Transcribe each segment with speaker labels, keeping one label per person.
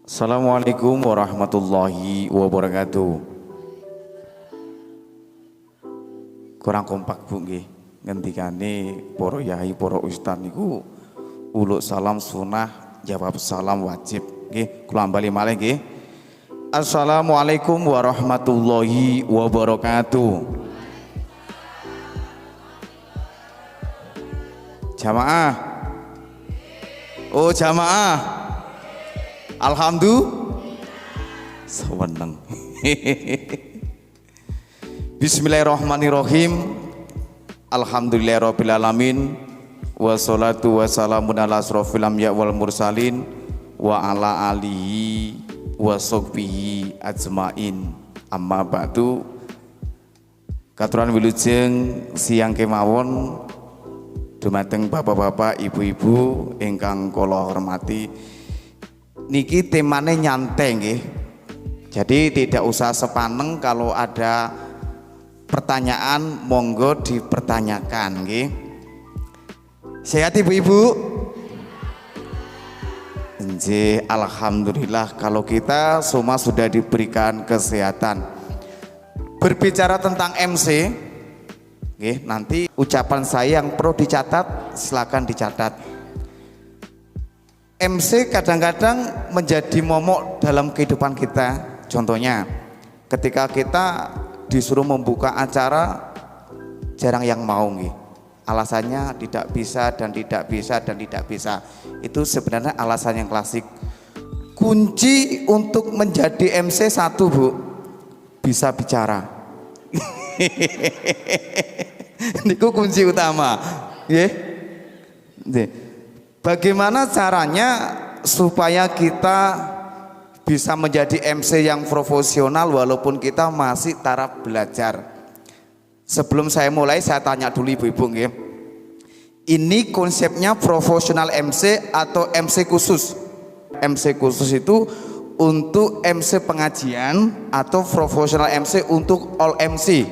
Speaker 1: Assalamualaikum warahmatullahi wabarakatuh. Kurang kompak Bu nggih. Ngendikane para yai, para ustaz niku uluk salam sunah, jawab salam wajib. Nggih, kula bali malih nggih. Assalamualaikum warahmatullahi wabarakatuh. Jamaah. Oh, jamaah. Alhamdulillah. Seneng. Bismillahirrahmanirrahim. Alhamdulillahirabbil alamin. Wassalatu wassalamun ala asrofil anbiya wal mursalin wa ala alihi wa sahbihi ajmain. Amma ba'du. Katuran wilujeng siang kemawon dumateng bapak-bapak, ibu-ibu ingkang kula hormati. Niki temane nyantai nggih. Jadi tidak usah sepaneng, kalau ada pertanyaan monggo dipertanyakan nggih. Sehat ibu-ibu? Nggih, alhamdulillah kalau kita semua sudah diberikan kesehatan. Berbicara tentang MC, nggih, nanti ucapan saya yang perlu dicatat silakan dicatat. MC kadang-kadang menjadi momok dalam kehidupan kita. Contohnya ketika kita disuruh membuka acara, jarang yang mau nih. Alasannya tidak bisa dan tidak bisa dan tidak bisa. Itu sebenarnya alasan yang klasik. Kunci untuk menjadi MC satu Bu, bisa bicara. Niku kunci utama. Nggih. Bagaimana caranya supaya kita bisa menjadi MC yang profesional walaupun kita masih taraf belajar? Sebelum saya mulai, saya tanya dulu ibu-ibu nggih. Ini konsepnya profesional MC atau MC khusus? MC khusus itu untuk MC pengajian atau profesional MC untuk all MC?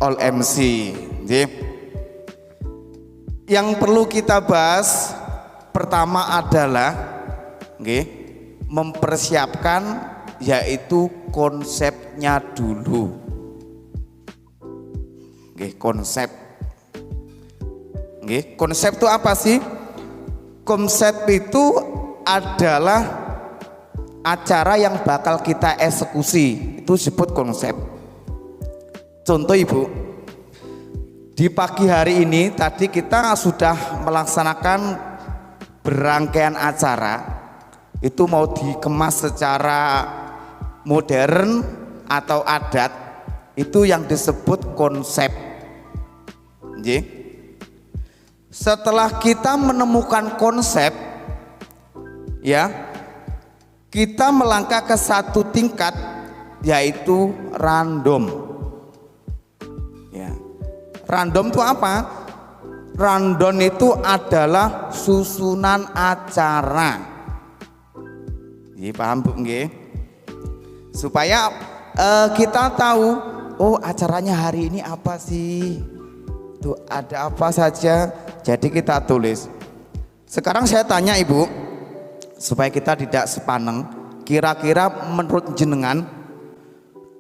Speaker 1: All MC, nggih. Yang perlu kita bahas pertama adalah mempersiapkan, yaitu konsepnya dulu. Konsep. Konsep itu apa sih? Konsep itu adalah acara yang bakal kita eksekusi. Itu disebut konsep. Contoh ibu, di pagi hari ini tadi kita sudah melaksanakan berangkaian acara. Itu mau dikemas secara modern atau adat, itu yang disebut konsep. Setelah kita menemukan konsep, ya, kita melangkah ke satu tingkat, yaitu random. Random itu apa? Random itu adalah susunan acara. Paham Bu nggih? Supaya kita tahu, oh acaranya hari ini apa sih? Tuh ada apa saja. Jadi kita tulis. Sekarang saya tanya Ibu, supaya kita tidak sepaneng, kira-kira menurut jenengan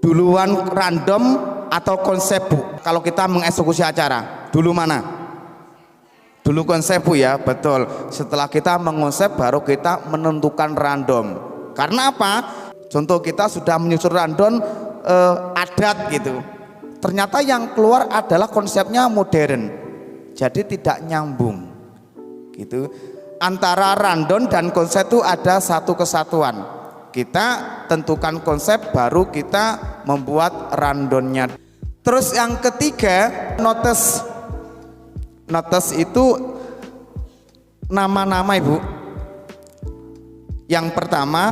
Speaker 1: duluan random atau konsep Bu? Kalau kita mengeksekusi acara, dulu mana? Dulu konsep Bu ya, betul. Setelah kita mengonsep baru kita menentukan random. Karena apa? Contoh kita sudah menyusun random adat gitu. Ternyata yang keluar adalah konsepnya modern. Jadi tidak nyambung. Gitu. Antara random dan konsep itu ada satu kesatuan. Kita tentukan konsep baru kita membuat rundownnya. Terus yang ketiga, notes. Notes itu nama-nama Ibu. Yang pertama,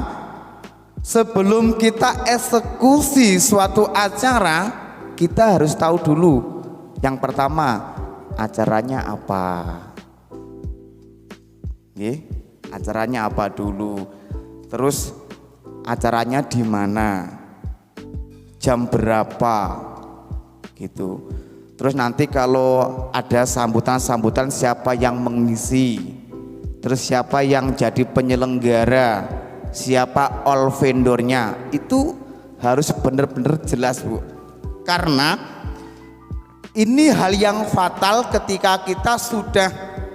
Speaker 1: sebelum kita eksekusi suatu acara, kita harus tahu dulu. Yang pertama, acaranya apa? Acaranya apa dulu? Terus acaranya di mana, jam berapa, gitu. Terus nanti kalau ada sambutan-sambutan siapa yang mengisi, terus siapa yang jadi penyelenggara, siapa all vendornya, itu harus benar-benar jelas Bu. Karena ini hal yang fatal ketika kita sudah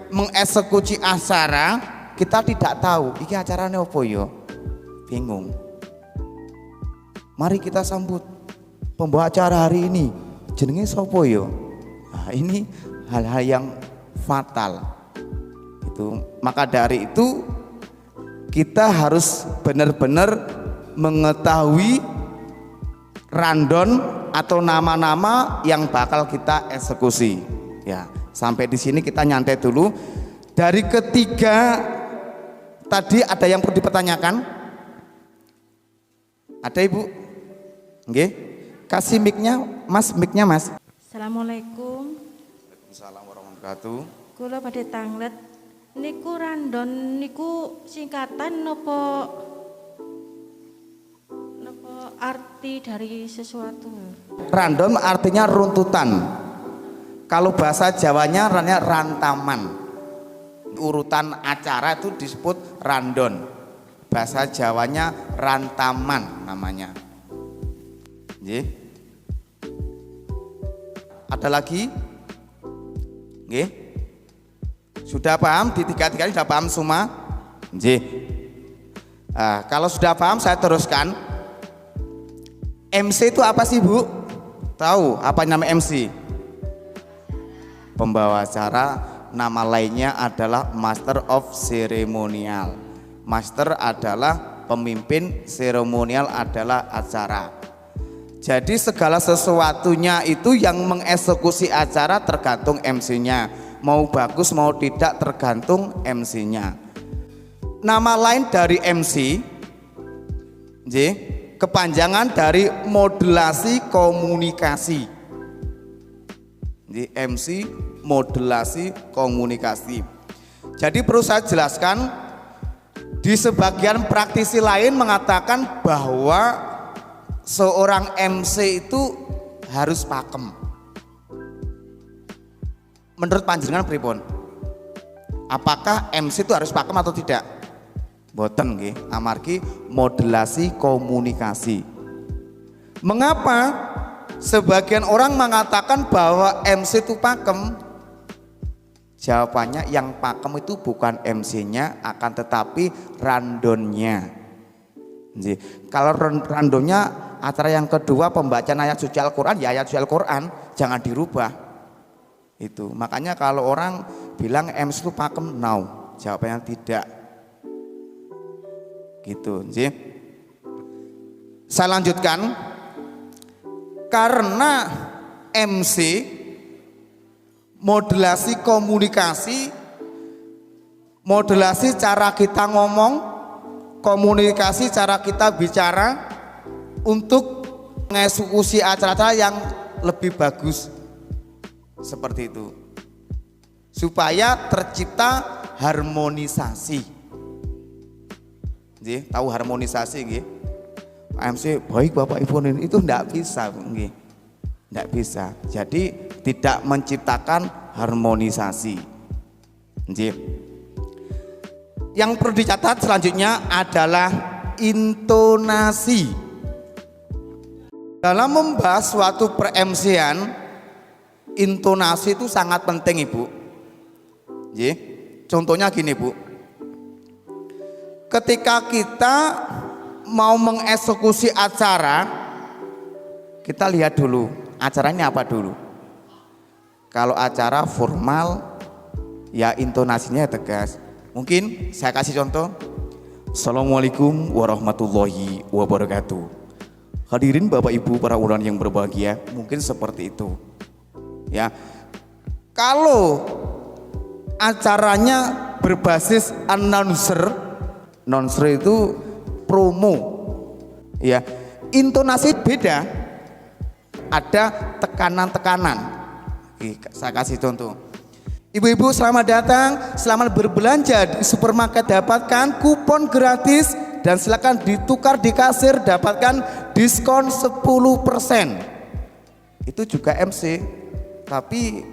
Speaker 1: mengeksekusi acara, kita tidak tahu iki acaranya apa yo, bingung. Mari kita sambut pembawa acara hari ini, jenenge sapa yo. Nah, ini hal-hal yang fatal. Itu maka dari itu kita harus benar-benar mengetahui random atau nama-nama yang bakal kita eksekusi. Ya, sampai di sini kita nyantai dulu. Dari ketiga tadi ada yang perlu dipertanyakan? Ada Ibu? Nggih. Kasih mic-nya, Mas, mic-nya Mas.
Speaker 2: Assalamualaikum.
Speaker 1: Waalaikumsalam warahmatullahi wabarakatuh.
Speaker 2: Kula badhe tanglet niku random niku singkatan napa arti dari sesuatu?
Speaker 1: Random artinya runtutan. Kalau bahasa Jawanya rantaman. Urutan acara itu disebut random. Bahasa Jawanya rantaman namanya. Nggih. Ada lagi? Nggih. Sudah paham? Di tiga-tiga sudah paham semua? Nggih. Nah, kalau sudah paham saya teruskan. MC itu apa sih Bu? Tahu apa nama MC? Pembawa acara, nama lainnya adalah Master of Ceremonial. Master adalah pemimpin, seremonial adalah acara. Jadi segala sesuatunya itu yang mengeksekusi acara tergantung MC-nya. Mau bagus mau tidak tergantung MC-nya. Nama lain dari MC, kepanjangan dari modulasi komunikasi. Di MC modulasi komunikasi. Jadi perlu saya jelaskan, di sebagian praktisi lain mengatakan bahwa seorang MC itu harus pakem. Menurut panjenengan pripun? Apakah MC itu harus pakem atau tidak? Boten nggih, amargi modulasi komunikasi. Mengapa sebagian orang mengatakan bahwa MC itu pakem? Jawabannya yang pakem itu bukan MC-nya, akan tetapi randonnya. Kalau randomnya acara yang kedua pembacaan ayat suci Al-Quran, ya ayat suci Al-Quran jangan dirubah. Itu makanya kalau orang bilang MC itu pakem, no, jawabannya tidak. Gitu, sih. Saya lanjutkan. Karena MC modulasi komunikasi, modulasi cara kita ngomong, komunikasi cara kita bicara untuk mengeksekusi acara-acara yang lebih bagus. Seperti itu. Supaya tercipta harmonisasi. Nggih, tahu harmonisasi nggih? MC baik Bapak Ibu itu enggak bisa, nggih. Enggak bisa. Jadi tidak menciptakan harmonisasi. Nggih. Yang perlu dicatat selanjutnya adalah intonasi. Dalam membahas suatu per-MC-an, intonasi itu sangat penting Ibu. Nggih. Contohnya gini Bu. Ketika kita mau mengeksekusi acara, kita lihat dulu acaranya apa dulu. Kalau acara formal, ya intonasinya tegas. Mungkin saya kasih contoh. Assalamualaikum warahmatullahi wabarakatuh. Hadirin Bapak Ibu para undangan yang berbahagia, mungkin seperti itu. Ya, kalau acaranya berbasis announcer itu promo, ya intonasi beda, ada tekanan-tekanan. Saya kasih contoh. Ibu-ibu selamat datang, selamat berbelanja di supermarket, dapatkan kupon gratis dan silakan ditukar di kasir, dapatkan diskon 10%. Itu juga MC, tapi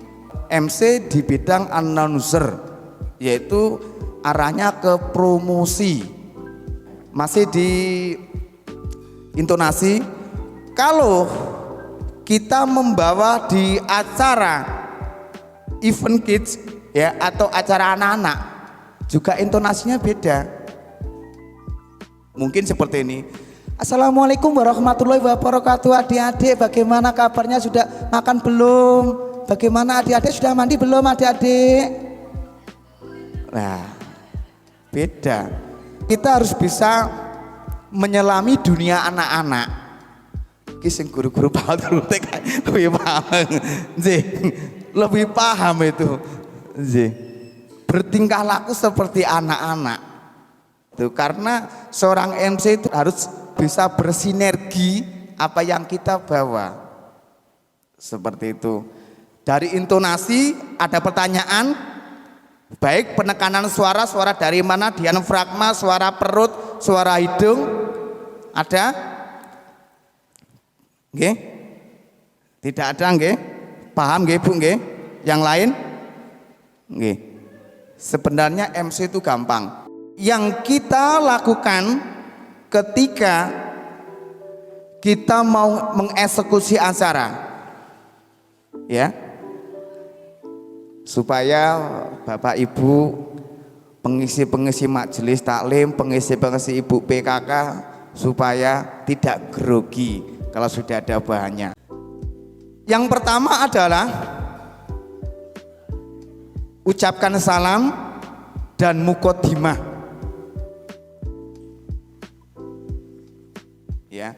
Speaker 1: MC di bidang announcer, yaitu arahnya ke promosi. Masih di intonasi. Kalau kita membawa di acara event kids ya atau acara anak-anak juga intonasinya beda. Mungkin seperti ini. Assalamualaikum warahmatullahi wabarakatuh. Adik-adik bagaimana kabarnya, sudah makan belum? Bagaimana adik-adik, sudah mandi belum adik-adik? Nah, beda. Kita harus bisa menyelami dunia anak-anak. Kisah guru-guru paham lebih paham, lebih paham itu. Bertingkah laku seperti anak-anak. Tuh, karena seorang MC itu harus bisa bersinergi apa yang kita bawa. Seperti itu. Dari intonasi ada pertanyaan, baik penekanan suara, suara dari mana, diafragma, suara perut, suara hidung, ada? Nggih? Tidak ada nggih? Paham nggih Bu nggih? Yang lain? Nggih. Sebenarnya MC itu gampang. Yang kita lakukan ketika kita mau mengeksekusi acara, ya, supaya Bapak Ibu pengisi-pengisi majelis taklim, pengisi-pengisi Ibu PKK supaya tidak grogi kalau sudah ada bahannya. Yang pertama adalah ucapkan salam dan muqaddimah. Ya,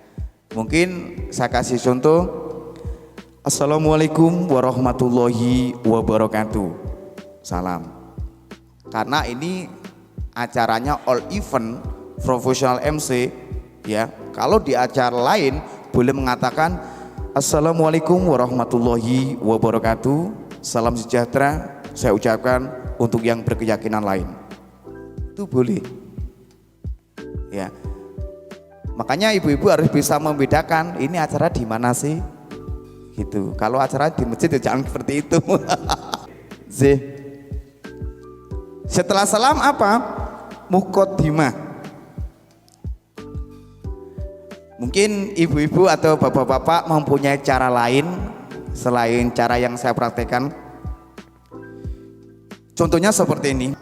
Speaker 1: mungkin saya kasih contoh. Assalamualaikum warahmatullahi wabarakatuh. Salam. Karena ini acaranya all event professional MC, ya. Kalau di acara lain boleh mengatakan Assalamualaikum warahmatullahi wabarakatuh. Salam sejahtera saya ucapkan untuk yang berkeyakinan lain. Itu boleh. Ya. Makanya ibu-ibu harus bisa membedakan ini acara di mana sih? Gitu. Kalau acara di masjid ya jangan seperti itu. Setelah salam apa? Muqaddimah. Mungkin ibu-ibu atau bapak-bapak mempunyai cara lain selain cara yang saya praktekkan. Contohnya seperti ini.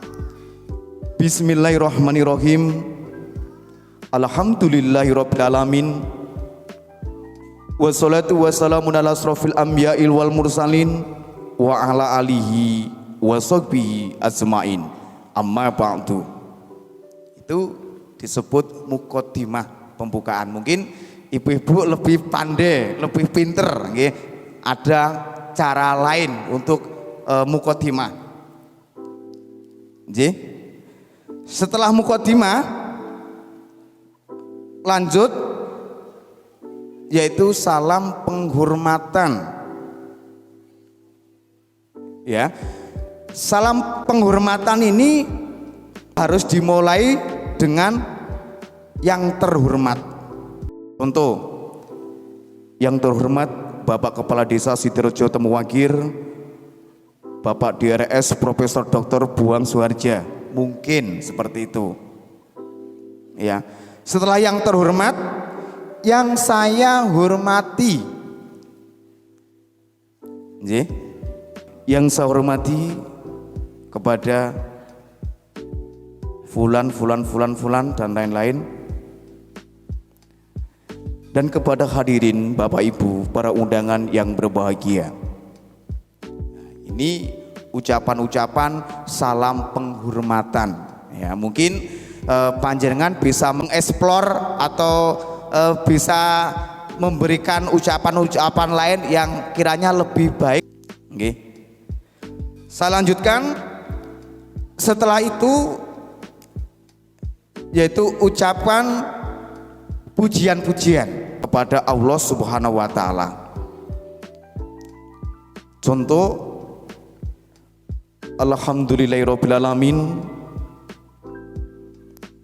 Speaker 1: Bismillahirrahmanirrahim. Alhamdulillahirabbil alamin. Wassalatu wassalamu ala asrofil anbiya'il wal mursalin wa ala alihi wa sahbihi ajmain. Amma ba'du. Itu disebut muqaddimah, pembukaan. Mungkin ibu-ibu lebih pandai, lebih pinter, nggih. Ada cara lain untuk muqaddimah. Nggih. Setelah muqaddimah lanjut yaitu salam penghormatan. Ya. Salam penghormatan ini harus dimulai dengan yang terhormat. Contoh, yang terhormat Bapak Kepala Desa Sidorejo Temuwagir, Bapak DRS Profesor Dr. Buang Suharja, mungkin seperti itu. Ya. Setelah yang terhormat, yang saya hormati, yang saya hormati kepada fulan dan lain-lain, dan kepada hadirin Bapak Ibu para undangan yang berbahagia. Ini ucapan-ucapan salam penghormatan. Ya, mungkin panjenengan bisa mengeksplor atau bisa memberikan ucapan-ucapan lain yang kiranya lebih baik. Oke. Saya lanjutkan. Setelah itu yaitu ucapan pujian-pujian kepada Allah Subhanahu wa taala. Contoh, alhamdulillahirabbil alamin.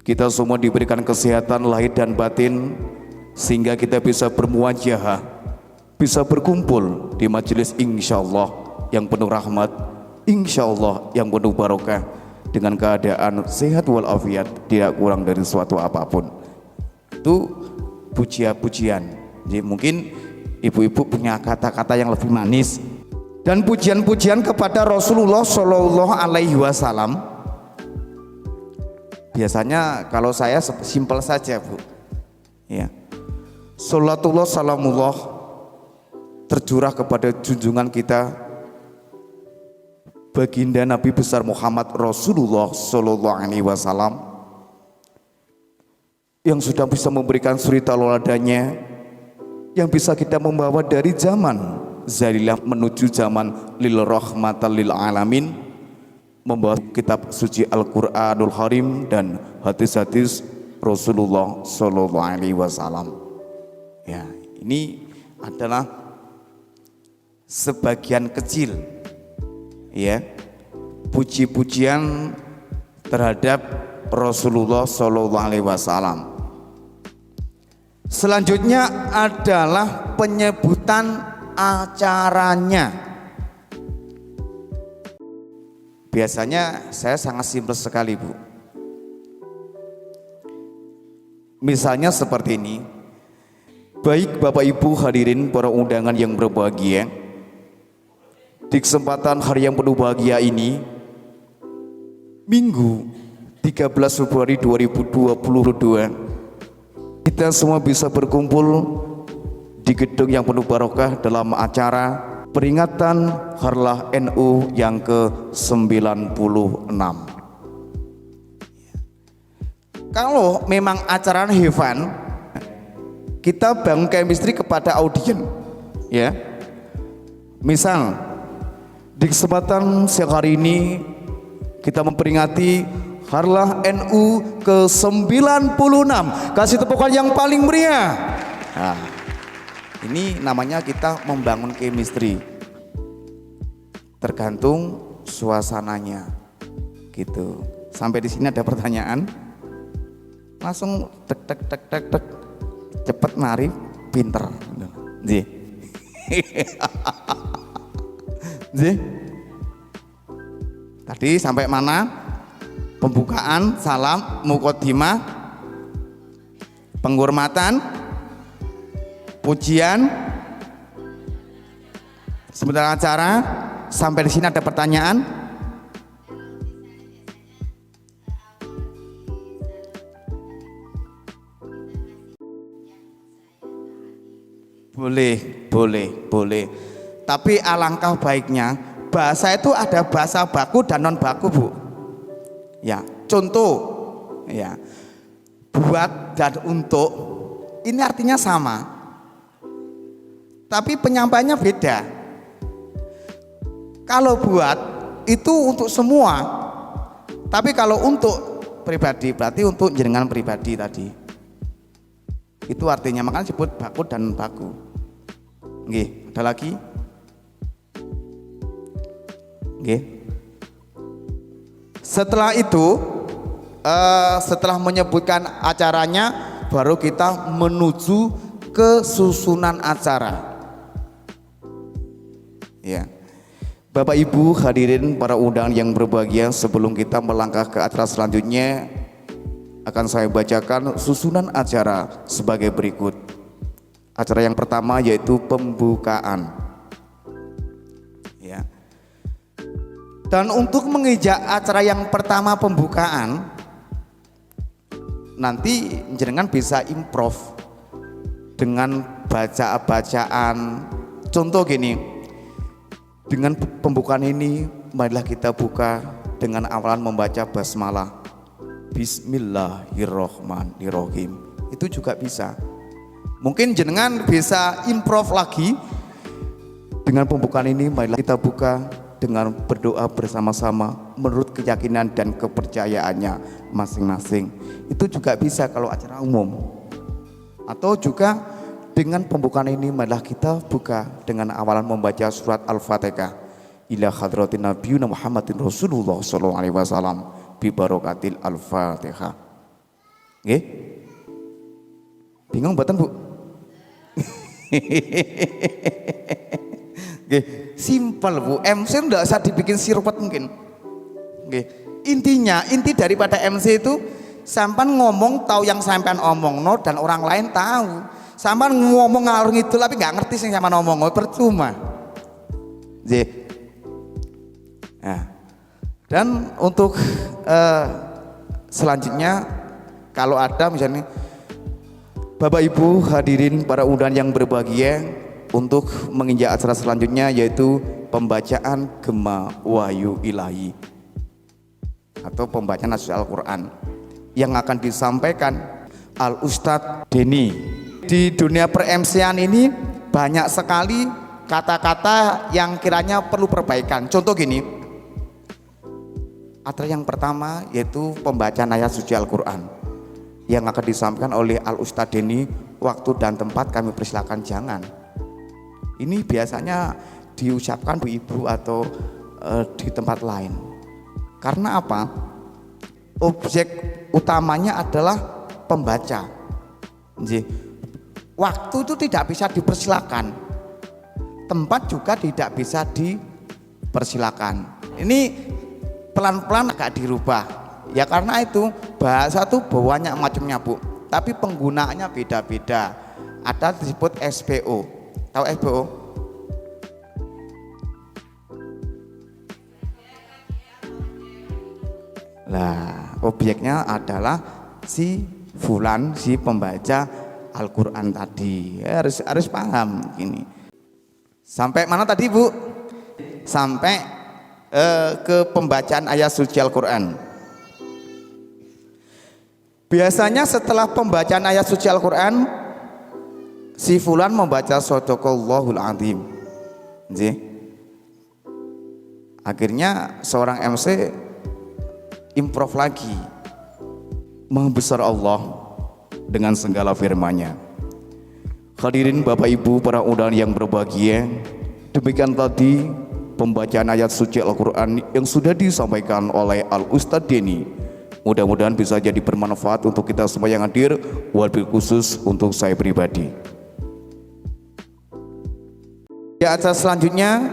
Speaker 1: Kita semua diberikan kesehatan lahir dan batin sehingga kita bisa bermuajahah, bisa berkumpul di majelis insyaallah yang penuh rahmat, insyaallah yang penuh barokah, dengan keadaan sehat walafiat, tidak kurang dari suatu apapun. Itu pujian-pujian. Jadi mungkin ibu-ibu punya kata-kata yang lebih manis. Dan pujian-pujian kepada Rasulullah Shallallahu Alaihi Wasallam. Biasanya kalau saya simpel saja, Bu. Ya. Salatullah salamullah tercurah kepada junjungan kita baginda Nabi besar Muhammad Rasulullah Shallallahu Alaihi Wasallam yang sudah bisa memberikan suri tauladanya, yang bisa kita membawa dari zaman zalilah menuju zaman lil rahmatan lil alamin, membawa kitab suci Al-Qur'anul Karim dan hadis-hadis Rasulullah Shallallahu Alaihi Wasallam. Ya, ini adalah sebagian kecil, ya, puji-pujian terhadap Rasulullah Shallallahu Alaihi Wasallam. Selanjutnya adalah penyebutan acaranya. Biasanya saya sangat simpel sekali, Bu. Misalnya seperti ini. Baik Bapak Ibu hadirin para undangan yang berbahagia, di kesempatan hari yang penuh bahagia ini, Minggu 13 Februari 2022, kita semua bisa berkumpul di gedung yang penuh barokah dalam acara peringatan Harlah NU yang ke-96. Kalau memang acara heaven, kita bangun chemistry kepada audien, ya. Misal di kesempatan siang hari ini kita memperingati Harlah NU ke-96. Kasih tepukan yang paling meriah. Nah, ini namanya kita membangun chemistry. Tergantung suasananya, gitu. Sampai di sini ada pertanyaan? Langsung tek tek tek tek tek. Cepet mari pinter. Nggih. Nggih. Tadi sampai mana? Pembukaan, salam, muqaddimah, penghormatan, pujian, sebentar acara. Sampai di sini ada pertanyaan? Boleh. Tapi alangkah baiknya bahasa itu ada bahasa baku dan non baku, Bu. Ya, contoh, ya, buat dan untuk ini artinya sama, tapi penyampaiannya beda. Kalau buat itu untuk semua, tapi kalau untuk pribadi berarti untuk jenengan pribadi tadi. Itu artinya, makanya disebut baku dan baku. Nggih, ada lagi? Nggih. Setelah itu, setelah menyebutkan acaranya, baru kita menuju ke susunan acara. Ya, Bapak Ibu hadirin para undangan yang berbahagia, sebelum kita melangkah ke acara selanjutnya, akan saya bacakan susunan acara sebagai berikut. Acara yang pertama yaitu pembukaan. Ya. Dan untuk mengejak acara yang pertama pembukaan, nanti jenengan bisa improv dengan bacaan. Contoh gini, dengan pembukaan ini, marilah kita buka dengan awalan membaca basmalah. Bismillahirrohmanirrohim. Itu juga bisa. Mungkin jenengan bisa improv lagi dengan pembukaan ini. Marilah kita buka dengan berdoa bersama-sama menurut keyakinan dan kepercayaannya masing-masing. Itu juga bisa kalau acara umum. Atau juga dengan pembukaan ini, marilah kita buka dengan awalan membaca surat Al-Fatihah. Ila hadratin nabiyuna Muhammadin Rasulullah sallallahu alaihi wasallam bi barakatil Al-Fatihah. Nggih? Bingung mboten, Bu? Nggih, simpel, Bu. MC enggak usah dibikin sirupet mungkin. Nggih. Inti daripada MC itu sampean ngomong tahu yang sampean omongno dan orang lain tahu. Sampean ngomong ngalur ngidul tapi nggak ngerti sing sampean omong, percuma. Nggih. Nah, dan untuk selanjutnya kalau ada misalnya Bapak Ibu hadirin para undangan yang berbahagia, untuk menginjak acara selanjutnya yaitu pembacaan Gema Wahyu Ilahi atau pembacaan Naskah Al-Quran yang akan disampaikan Al Ustadz Denny. Di dunia per-MC-an ini banyak sekali kata-kata yang kiranya perlu perbaikan. Contoh gini, acara yang pertama yaitu pembacaan ayat suci Al-Quran yang akan disampaikan oleh Al Ustadz Denny. Waktu dan tempat kami persilakan jangan. Ini biasanya diucapkan Bu Ibu atau di tempat lain. Karena apa? Objek utamanya adalah pembaca. Waktu itu tidak bisa dipersilakan, tempat juga tidak bisa dipersilakan. Ini pelan-pelan agak dirubah. Ya karena itu bahasa itu banyak macamnya Bu, tapi penggunaannya beda-beda. Ada disebut SPO. Tahu SPO? Nah, objeknya adalah si fulan, si pembaca Al-Quran tadi. Harus paham ini. Sampai mana tadi Bu? Sampai ke pembacaan ayat suci Al-Quran. Biasanya setelah pembacaan ayat suci Al-Quran, si fulan membaca Shadaqallahul Azim. Akhirnya seorang MC improv lagi, Maha Besar Allah dengan segala firman-Nya. Hadirin Bapak Ibu para undangan yang berbahagia, demikian tadi pembacaan ayat suci Al-Quran yang sudah disampaikan oleh Al Ustadz Denny. Mudah-mudahan bisa jadi bermanfaat untuk kita semua yang hadir, wabil khusus untuk saya pribadi. Di acara selanjutnya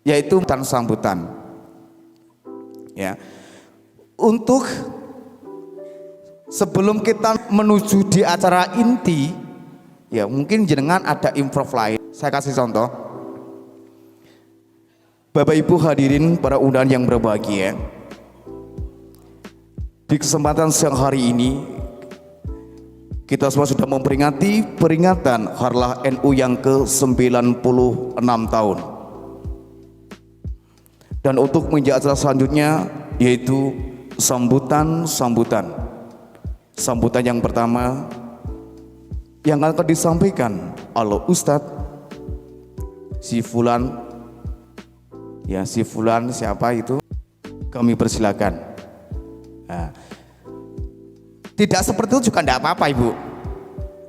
Speaker 1: yaitu sambutan. Ya, untuk sebelum kita menuju di acara inti, ya mungkin jenengan ada improv lain. Saya kasih contoh. Bapak Ibu hadirin para undangan yang berbahagia, di kesempatan siang hari ini kita semua sudah memperingati peringatan Harlah NU yang ke-96 tahun. Dan untuk menginjak acara selanjutnya yaitu sambutan yang pertama yang akan disampaikan oleh Ustadz si fulan. Ya, si fulan siapa itu? Kami persilakan. Nah, tidak seperti itu juga tidak apa-apa Ibu.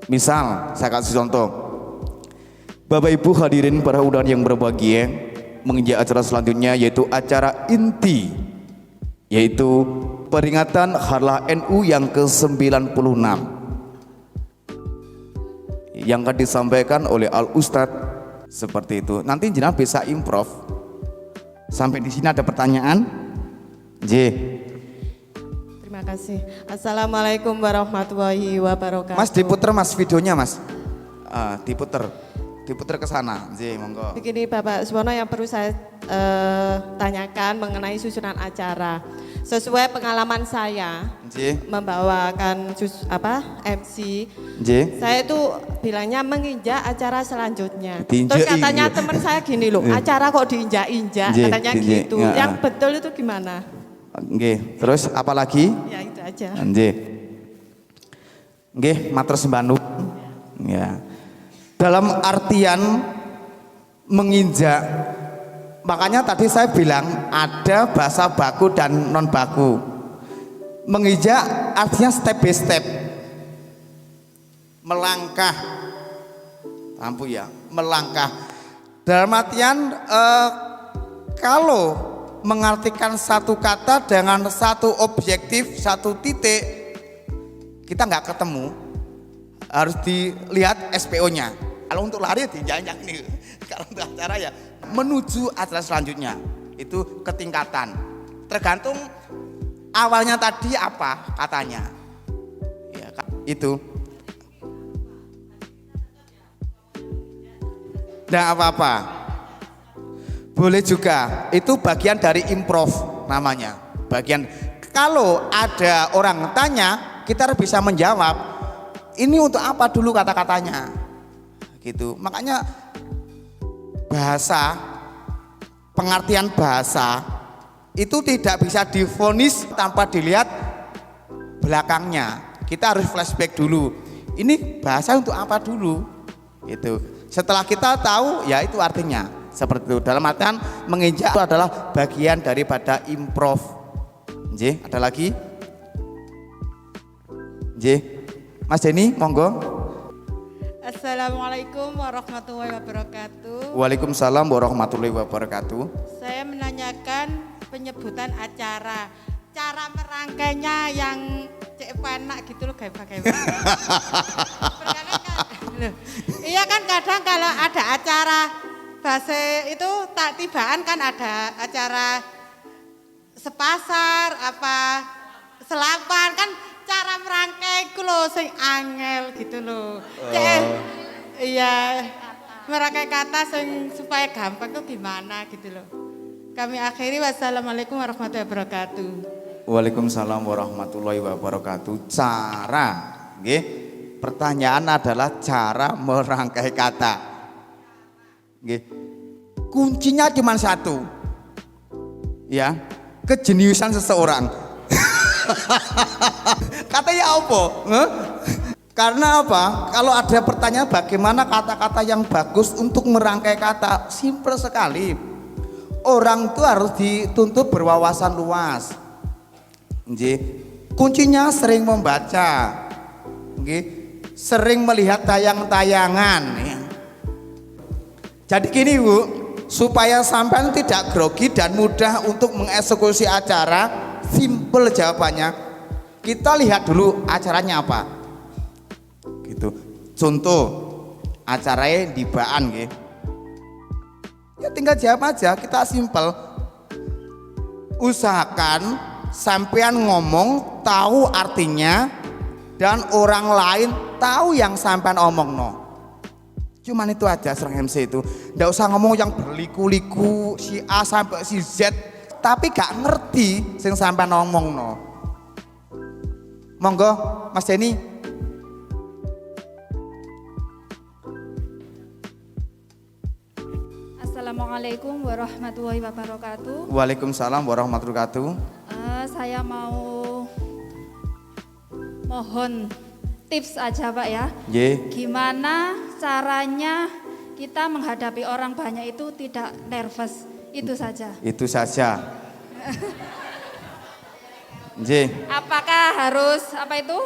Speaker 1: Misal saya kasih contoh, Bapak Ibu hadirin para undangan yang berbahagia, menginjak acara selanjutnya yaitu acara inti, yaitu peringatan Harlah NU yang ke-96 yang akan disampaikan oleh Al Ustadz seperti itu. Nanti jenengan bisa improv. Sampai di sini ada pertanyaan?
Speaker 3: Terima kasih. Assalamualaikum warahmatullahi wabarakatuh.
Speaker 1: Mas diputer Mas videonya Mas. Diputer ke sana. Monggo.
Speaker 3: Begini Bapak Suwono, yang perlu saya tanyakan mengenai susunan acara. Sesuai pengalaman saya membawakan MC, saya itu bilangnya menginjak acara selanjutnya. Terus katanya teman saya gini loh, acara kok diinjak-injak, katanya gitu. Yang betul itu gimana?
Speaker 1: Terus apa lagi?
Speaker 3: Ya itu aja.
Speaker 1: Matur sembah. Ya. Dalam artian menginjak, makanya tadi saya bilang ada bahasa baku dan non baku. Menginjak artinya step by step, melangkah, melangkah. Dalam artian kalau mengartikan satu kata dengan satu objektif, satu titik, kita nggak ketemu, harus dilihat SPO-nya. Kalau untuk lari diinjak-injak nih, kalau untuk acara ya menuju acara selanjutnya itu ketingkatan. Tergantung awalnya tadi apa katanya? Ya, itu. Nggak apa-apa. Boleh juga. Itu bagian dari improv namanya. Bagian kalau ada orang tanya, kita harus bisa menjawab. Ini untuk apa dulu kata-katanya? Gitu. Makanya bahasa, pengertian bahasa itu tidak bisa divonis tanpa dilihat belakangnya. Kita harus flashback dulu. Ini bahasa untuk apa dulu? Gitu. Setelah kita tahu, ya itu artinya seperti itu. Dalam artian menginjak itu adalah bagian daripada improv. Nggih, ada lagi? Nggih. Mas Denny, monggo.
Speaker 4: Assalamualaikum warahmatullahi wabarakatuh.
Speaker 1: Waalaikumsalam warahmatullahi wabarakatuh.
Speaker 4: Saya menanyakan penyebutan acara, cara merangkainya yang cek penak gitu loh kayak bagaimana. Iya kan kadang kalau ada acara bahasa itu tak tibaan kan ada acara sepasar apa selapan kan cara merangkai ku lho sing angel gitu loh. Iya, merangkai kata sing supaya gampang tuh gimana gitu loh. Kami akhiri wassalamualaikum warahmatullahi wabarakatuh.
Speaker 1: Waalaikumsalam warahmatullahi wabarakatuh. Cara, nggih. Pertanyaan adalah cara merangkai kata. Nggih. Kuncinya cuma satu. Ya, kejeniusan seseorang. Katanya apa? Karena apa? Kalau ada pertanyaan bagaimana kata-kata yang bagus untuk merangkai kata, simpel sekali. Orang itu harus dituntut berwawasan luas. Nggih. Kuncinya sering membaca. Nggih. Sering melihat tayang-tayangan. Ya. Jadi gini Bu, supaya sampean tidak grogi dan mudah untuk mengeksekusi acara, simple jawabannya. Kita lihat dulu acaranya apa. Gitu. Contoh acaranya di Baan gitu. Ya tinggal jawab aja, kita simple. Usahakan sampean ngomong tahu artinya dan orang lain tahu yang sampean omong no. Cuman itu aja serang MC itu. Nggak usah ngomong yang berliku-liku si A sampai si Z tapi gak ngerti sing sampean ngomong no. Monggo Mas Denny.
Speaker 5: Assalamualaikum warahmatullahi wabarakatuh.
Speaker 1: Waalaikumsalam warahmatullahi wabarakatuh.
Speaker 5: Saya mau mohon tips aja Pak ya. Gimana caranya kita menghadapi orang banyak itu tidak nervous? Itu saja.
Speaker 1: Itu saja.
Speaker 5: Apakah harus apa itu?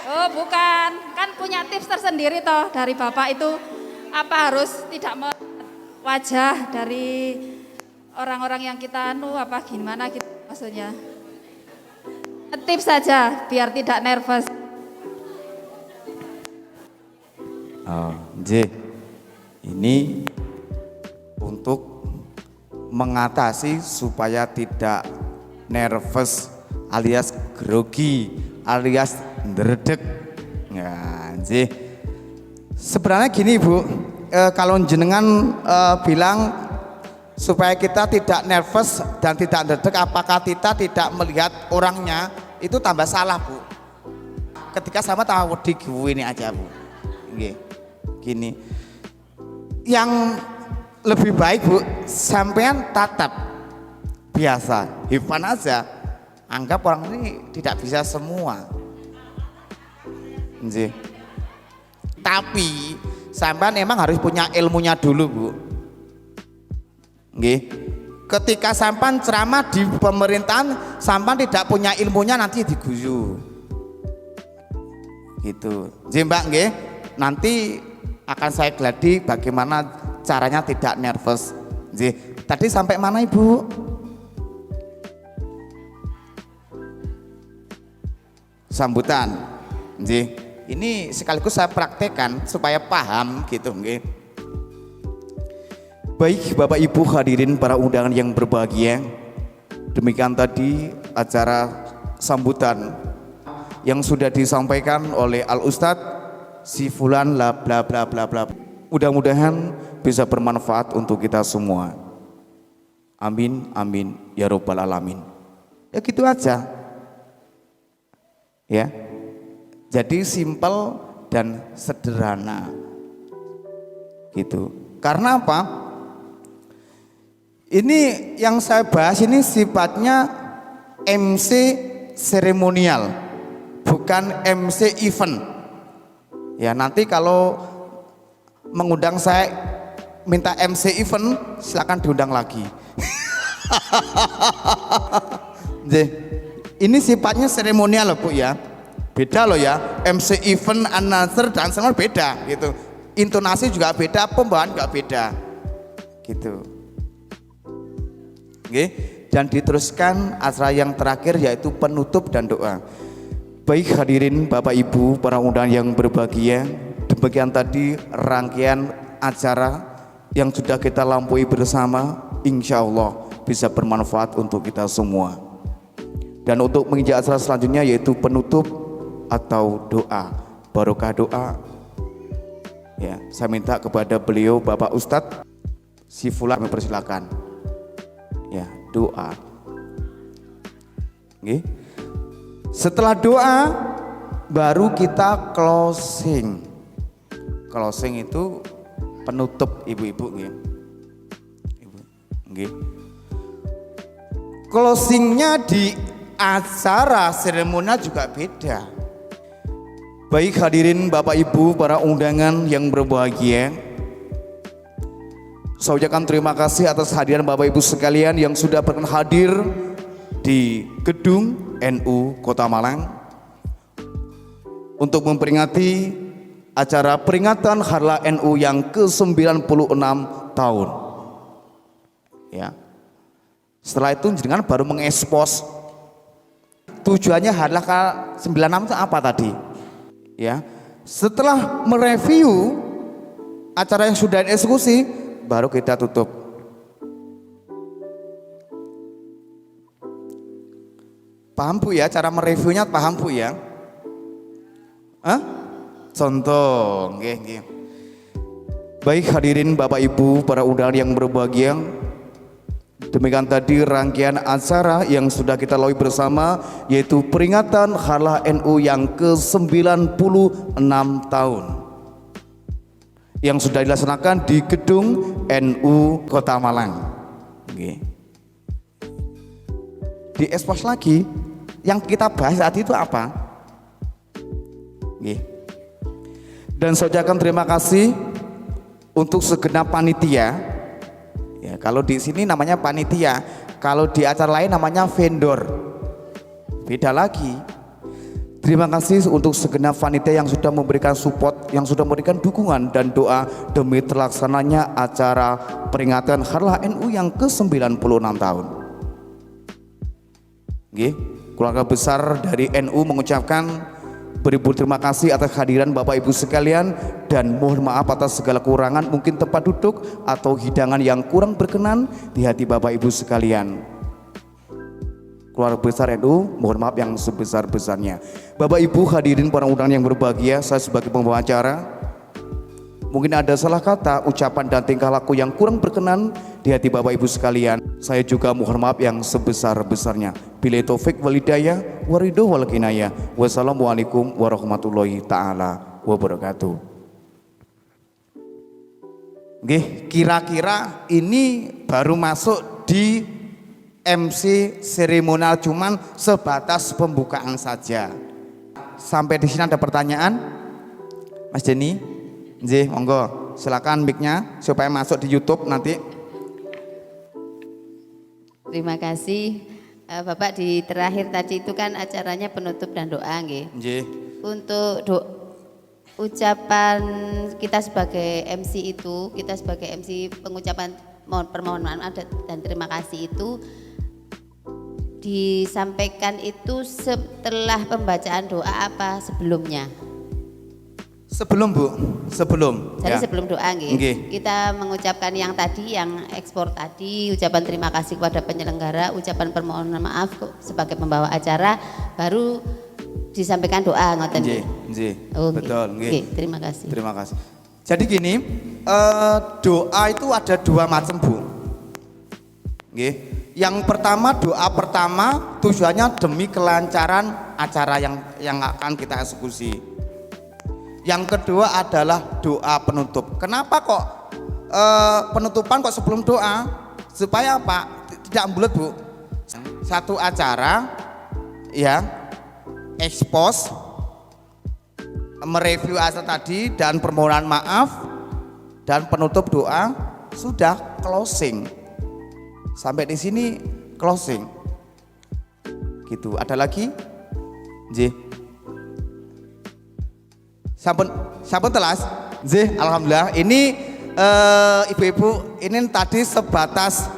Speaker 5: Oh bukan, kan punya tips tersendiri toh dari Bapak itu. Apa harus tidak wajah dari orang-orang yang kita apa gimana gitu maksudnya? Tips saja biar tidak nervous.
Speaker 1: Oh, ini untuk mengatasi supaya tidak nervous alias grogi alias ndredeg. Ya, sebenarnya gini Bu, kalau jenengan bilang supaya kita tidak nervous dan tidak ndredeg, apakah kita tidak melihat orangnya, itu tambah salah Bu. Ketika sama tahu di ini aja Bu. Gini, yang lebih baik Bu, sampean tatap biasa, Ivan aja, anggap orang ini tidak bisa semua. Tapi sampean emang harus punya ilmunya dulu Bu. Ketika sampean ceramah di pemerintahan, sampean tidak punya ilmunya nanti diguyu. Gitu. Mbak nggih, nanti akan saya gladi bagaimana caranya tidak nervous. Tadi sampai mana Ibu? Sambutan. Ini sekaligus saya praktekkan supaya paham gitu. Baik Bapak Ibu hadirin para undangan yang berbahagia, Demikian tadi acara sambutan yang sudah disampaikan oleh Al Ustadz si fulan la bla bla bla bla. Mudah-mudahan bisa bermanfaat untuk kita semua. Amin amin ya robbal alamin. Ya gitu aja. Ya. Jadi simpel dan sederhana. Gitu. Karena apa? Ini yang saya bahas ini sifatnya MC seremonial, bukan MC event. Ya nanti kalau mengundang saya minta MC event, silakan diundang lagi. Ini sifatnya seremonial loh Bu ya, beda loh ya. MC event, announcer dan semua beda gitu. Intonasi juga beda, pembawaan juga beda, gitu. Oke. Dan diteruskan acara yang terakhir yaitu penutup dan doa. Baik hadirin Bapak Ibu para undangan yang berbahagia, demikian tadi rangkaian acara yang sudah kita lampaui bersama, insya Allah bisa bermanfaat untuk kita semua. Dan untuk menginjak acara selanjutnya yaitu penutup atau doa, barokah doa. Ya, saya minta kepada beliau Bapak Ustadz si fulan, kami persilakan. Ya, doa. Oke. Setelah doa baru kita closing. Closing itu penutup ibu-ibu nggih. Ibu. Nggih. Closingnya di acara seremonial juga beda. Baik hadirin Bapak Ibu para undangan yang berbahagia, saya ucapkan terima kasih atas hadiran Bapak Ibu sekalian yang sudah berkenan hadir di gedung NU Kota Malang untuk memperingati acara peringatan Harlah NU yang ke-96 tahun. Ya. Setelah itu jenengan baru mengekspos tujuannya Harlah ke-96 itu apa tadi? Ya. Setelah mereview acara yang sudah dieksekusi, baru kita tutup. Paham Bu ya cara mereviewnya, paham Bu ya? Hah? Contoh, nggih. Baik hadirin Bapak Ibu para undangan yang berbahagia, demikian tadi rangkaian acara yang sudah kita lalui bersama yaitu peringatan Harlah NU yang ke-96 tahun yang sudah dilaksanakan di gedung NU Kota Malang. Oke. Diekspos lagi, yang kita bahas tadi itu apa? Oke. Dan saya ucapkan terima kasih untuk segenap panitia. Ya, kalau di sini namanya panitia, kalau di acara lain namanya vendor. Beda lagi. Terima kasih untuk segenap panitia yang sudah memberikan support, yang sudah memberikan dukungan dan doa demi terlaksananya acara peringatan Harlah NU yang ke-96 tahun. Oke, keluarga besar dari NU mengucapkan beribu terima kasih atas kehadiran Bapak Ibu sekalian dan mohon maaf atas segala kurangan, mungkin tempat duduk atau hidangan yang kurang berkenan di hati Bapak Ibu sekalian. Keluarga besar NU, mohon maaf yang sebesar-besarnya. Bapak Ibu hadirin para undangan yang berbahagia, saya sebagai pembawa acara, mungkin ada salah kata, ucapan dan tingkah laku yang kurang berkenan di hati Bapak Ibu sekalian. Saya juga mohon maaf yang sebesar-besarnya. Billahi taufik wal hidayah waridho wal kinayah. Wassalamualaikum warahmatullahi taala wabarakatuh. Nggih, kira-kira ini baru masuk di MC seremonial, cuman sebatas pembukaan saja. Sampai di sini ada pertanyaan? Mas Jenny? Nggih, monggo. Silakan mic-nya supaya masuk di YouTube nanti.
Speaker 6: Terima kasih Bapak. Di terakhir tadi itu kan acaranya penutup dan doa nggih.
Speaker 1: Nggih.
Speaker 6: Untuk ucapan kita sebagai MC itu, kita sebagai MC pengucapan permohonan maaf dan terima kasih itu disampaikan itu setelah pembacaan doa apa sebelumnya?
Speaker 1: Sebelum Bu, sebelum.
Speaker 6: Jadi
Speaker 1: ya.
Speaker 6: sebelum doa
Speaker 1: Nggih.
Speaker 6: kita mengucapkan yang tadi, yang ekspor tadi, ucapan terima kasih kepada penyelenggara, ucapan permohonan maaf sebagai pembawa acara, baru disampaikan doa ngoten.
Speaker 1: Nggih, nggih.
Speaker 6: Oh,
Speaker 1: Betul, nggih.
Speaker 6: nggih, terima kasih.
Speaker 1: Terima kasih. Jadi gini, doa itu ada dua macam Bu. Nggih. Yang pertama, doa pertama tujuannya demi kelancaran acara yang akan kita eksekusi. Yang kedua adalah doa penutup. Kenapa kok penutupan kok sebelum doa? Supaya apa? Tidak bulat Bu. Satu acara ya expose, mereview acara tadi dan permohonan maaf dan penutup doa sudah closing. Sampai di sini closing. Gitu. Ada lagi? J. Sampun telas. J. Alhamdulillah. Ini ibu-ibu ini tadi sebatas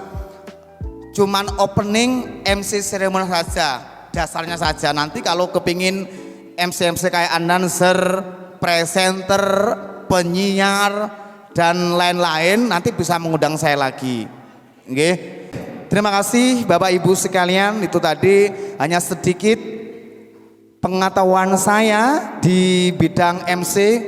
Speaker 1: cuman opening MC seremoni saja, dasarnya saja. Nanti kalau kepingin MC kayak announcer, presenter, penyiar dan lain-lain nanti bisa mengundang saya lagi. Oke. Terima kasih Bapak Ibu sekalian, itu tadi hanya sedikit pengetahuan saya di bidang MC.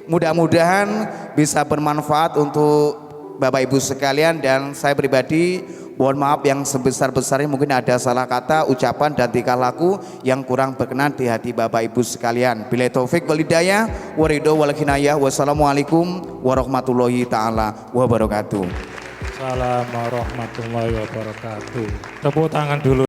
Speaker 1: Mudah-mudahan bisa bermanfaat untuk Bapak Ibu sekalian, dan saya pribadi mohon maaf yang sebesar-besarnya mungkin ada salah kata, ucapan dan tingkah laku yang kurang berkenan di hati Bapak Ibu sekalian. Billahi taufik wal hidayah wa ridho wal hinayah. Wassalamualaikum warahmatullahi taala wabarakatuh.
Speaker 7: Assalamualaikum warahmatullahi wabarakatuh. Tepuk tangan dulu.